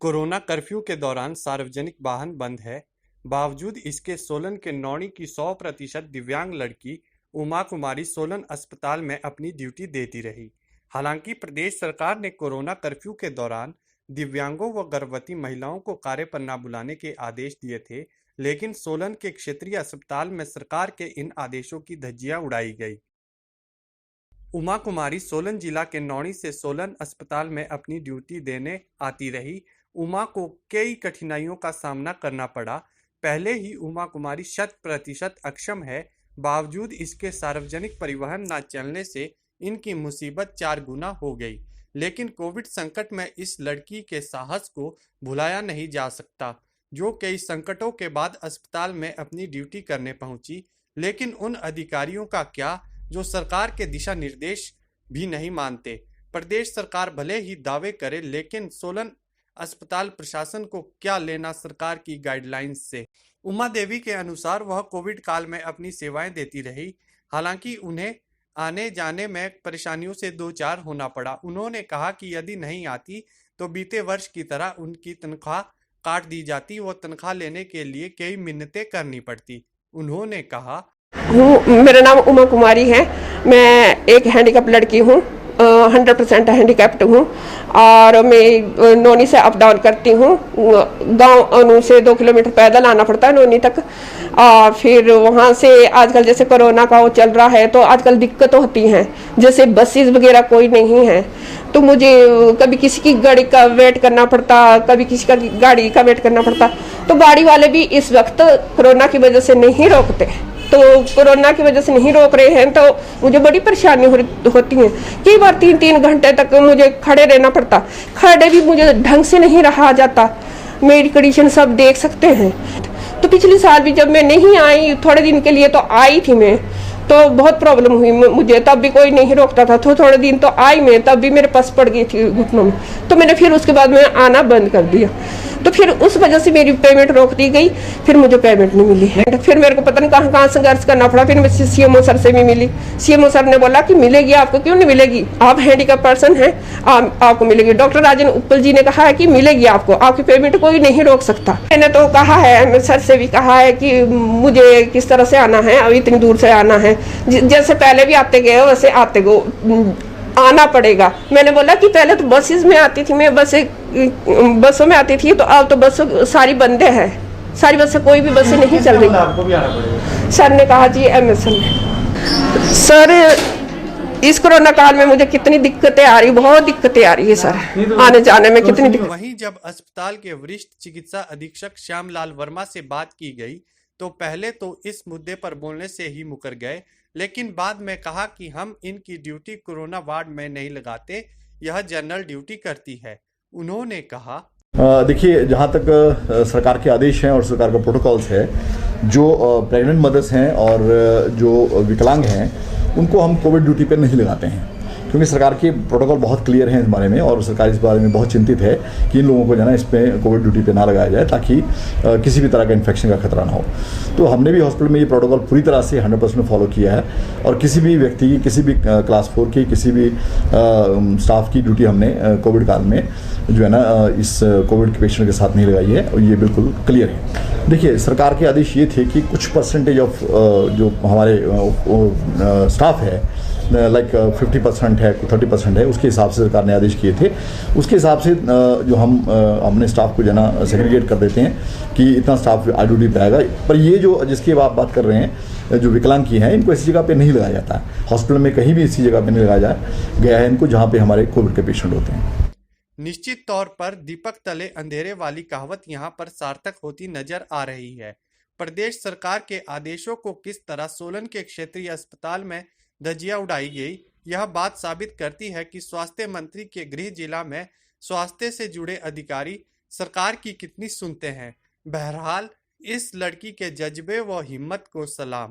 Corona curfew के दौरान सार्वजनिक वाहन बंद है। बावजूद इसके सोलन के नौणी की 100% दिव्यांग लड़की उमा कुमारी सोलन अस्पताल में अपनी ड्यूटी देती रही। हालांकि प्रदेश सरकार ने कोरोना कर्फ्यू के दौरान दिव्यांगों व गर्भवती महिलाओं को कार्य पर न बुलाने के आदेश दिए थे, लेकिन सोलन के क्षेत्रीय अस्पताल में सरकार के इन आदेशों की धज्जियां उड़ाई गई। उमा कुमारी सोलन जिला के नौणी से सोलन अस्पताल में अपनी ड्यूटी देने आती रही। उमा को कई कठिनाइयों का सामना करना पड़ा। पहले ही उमा कुमारी 100% अक्षम है, बावजूद इसके सार्वजनिक परिवहन न चलने से इनकी मुसीबत 4 गुना हो गई। लेकिन कोविड संकट में इस लड़की के साहस को भुलाया नहीं जा सकता, जो कई संकटों के बाद अस्पताल में अपनी ड्यूटी करने पहुंची। लेकिन उन अधिकारियों का क्या जो सरकार के दिशा निर्देश भी नहीं मानते। प्रदेश सरकार भले ही दावे करे, लेकिन सोलन अस्पताल प्रशासन को क्या लेना सरकार की गाइडलाइंस से। उमा देवी के अनुसार वह कोविड काल में अपनी सेवाएं देती रही, हालांकि उन्हें आने जाने में परेशानियों से दो चार होना पड़ा। उन्होंने कहा कि यदि नहीं आती तो बीते वर्ष की तरह उनकी तनख्वाह काट दी जाती, वो तनख्वाह लेने के लिए कई मिन्नतें करनी पड़ती। उन्होंने कहा, मेरा नाम उमा कुमारी है। मैं एक हैंडीकैप लड़की हूँ, 100% हैंडीकैप्ड हूँ और मैं नोनी से अप डाउन करती हूँ। गांव अनु से 2 किलोमीटर पैदल आना पड़ता है नोनी तक। और फिर वहाँ से आजकल जैसे कोरोना का वो चल रहा है तो आजकल दिक्कत होती हैं, जैसे बसेस वगैरह कोई नहीं है तो मुझे कभी किसी की गाड़ी का वेट करना पड़ता, कभी किसी का गाड़ी का वेट करना पड़ता। तो गाड़ी वाले भी इस वक्त कोरोना की वजह से नहीं रोकते, तो कोरोना की वजह से नहीं रोक रहे हैं तो मुझे बड़ी परेशानी होती है। कई बार 3-3 घंटे तक मुझे खड़े रहना पड़ता, खड़े भी मुझे ढंग से नहीं रहा जाता। मेरी कंडीशन सब देख सकते हैं। तो पिछले साल भी जब मैं नहीं आई, थोड़े दिन के लिए तो आई थी मैं, तो बहुत प्रॉब्लम हुई मुझे, तब भी कोई नहीं रोकता था। तो थोड़े दिन तो आई मैं, तब भी मेरे पास पड़ गई थी घुटनों में, तो मैंने फिर उसके बाद में आना बंद कर दिया। तो फिर उस वजह से मेरी पेमेंट रोक दी गई, फिर मुझे पेमेंट नहीं मिली है। फिर मेरे को पता नहीं कहाँ कहाँ संघर्ष करना पड़ा। फिर मैं सीएमओ सर से भी मिली। सीएमओ सर ने बोला कि मिलेगी आपको, क्यों नहीं मिलेगी, आप हैंडीकैप पर्सन हैं, आपको मिलेगी। डॉक्टर राजन उपल जी ने कहा है कि मिलेगी आपको, आपकी पेमेंट कोई नहीं रोक सकता। मैंने तो कहा है, सर से भी कहा है कि मुझे किस तरह से आना है, अभी इतनी दूर से आना है, जैसे पहले भी आते गए वैसे आते गो आना पड़ेगा। मैंने बोला कि पहले तो बसेस में आती थी मैं, बसों में आती थी, तो अब तो बस सारी बंदे हैं, सारी बसें, कोई भी बसें नहीं चल रही। आपको भी आना पड़ेगा। सर ने कहा जी एमएसएल में। सर इस कोरोना काल में मुझे कितनी दिक्कतें आ रही, बहुत दिक्कतें आ रही है सर, आने जाने में कितनी दिक्कत। वहीं जब अस्पताल के वरिष्ठ चिकित्सा अधीक्षक श्यामलाल वर्मा से बात की गई तो पहले तो इस मुद्दे पर बोलने से ही मुकर गए, लेकिन बाद में कहा कि हम इनकी ड्यूटी कोरोना वार्ड में नहीं लगाते, यह जनरल ड्यूटी करती है। उन्होंने कहा, देखिए, जहाँ तक सरकार के आदेश हैं और सरकार का प्रोटोकॉल्स है, जो प्रेग्नेंट मदर्स हैं और जो विकलांग हैं उनको हम कोविड ड्यूटी पे नहीं लगाते हैं, क्योंकि सरकार के प्रोटोकॉल बहुत क्लियर हैं इस बारे में और सरकार इस बारे में बहुत चिंतित है कि इन लोगों को जो है ना इसमें कोविड ड्यूटी पे ना लगाया जाए, ताकि किसी भी तरह का इन्फेक्शन का खतरा ना हो। तो हमने भी हॉस्पिटल में ये प्रोटोकॉल पूरी तरह से 100% फॉलो किया है और किसी भी व्यक्ति की, किसी भी क्लास 4 की, किसी भी स्टाफ की ड्यूटी हमने कोविड काल में जो है ना इस कोविड के पेशेंट के साथ नहीं लगाई है, और ये बिल्कुल क्लियर है। देखिए, सरकार के आदेश ये थे कि कुछ परसेंटेज ऑफ जो हमारे स्टाफ है, लाइक 50% है, 30% है, उसके हिसाब से सरकार ने आदेश किए थे। उसके हिसाब से जो हमने स्टाफ को जो है ना सेग्रीगेट कर देते हैं कि इतना स्टाफ ड्यूटी पे आएगा। पर ये जो जिसकी आप बात कर रहे हैं, जो विकलांग की हैं, इनको ऐसी जगह पे नहीं लगाया जाता है। हॉस्पिटल में कहीं भी इसी जगह पे नहीं लगाया गया है इनको, जहाँ पे हमारे कोविड के पेशेंट होते हैं। निश्चित तौर पर दीपक तले अंधेरे वाली कहावत यहाँ पर सार्थक होती नजर आ रही है। प्रदेश सरकार के आदेशों को किस तरह सोलन के क्षेत्रीय अस्पताल में धज्जियां उड़ाई गई, यह बात साबित करती है कि स्वास्थ्य मंत्री के गृह जिला में स्वास्थ्य से जुड़े अधिकारी सरकार की कितनी सुनते हैं। बहरहाल इस लड़की के जज्बे व हिम्मत को सलाम।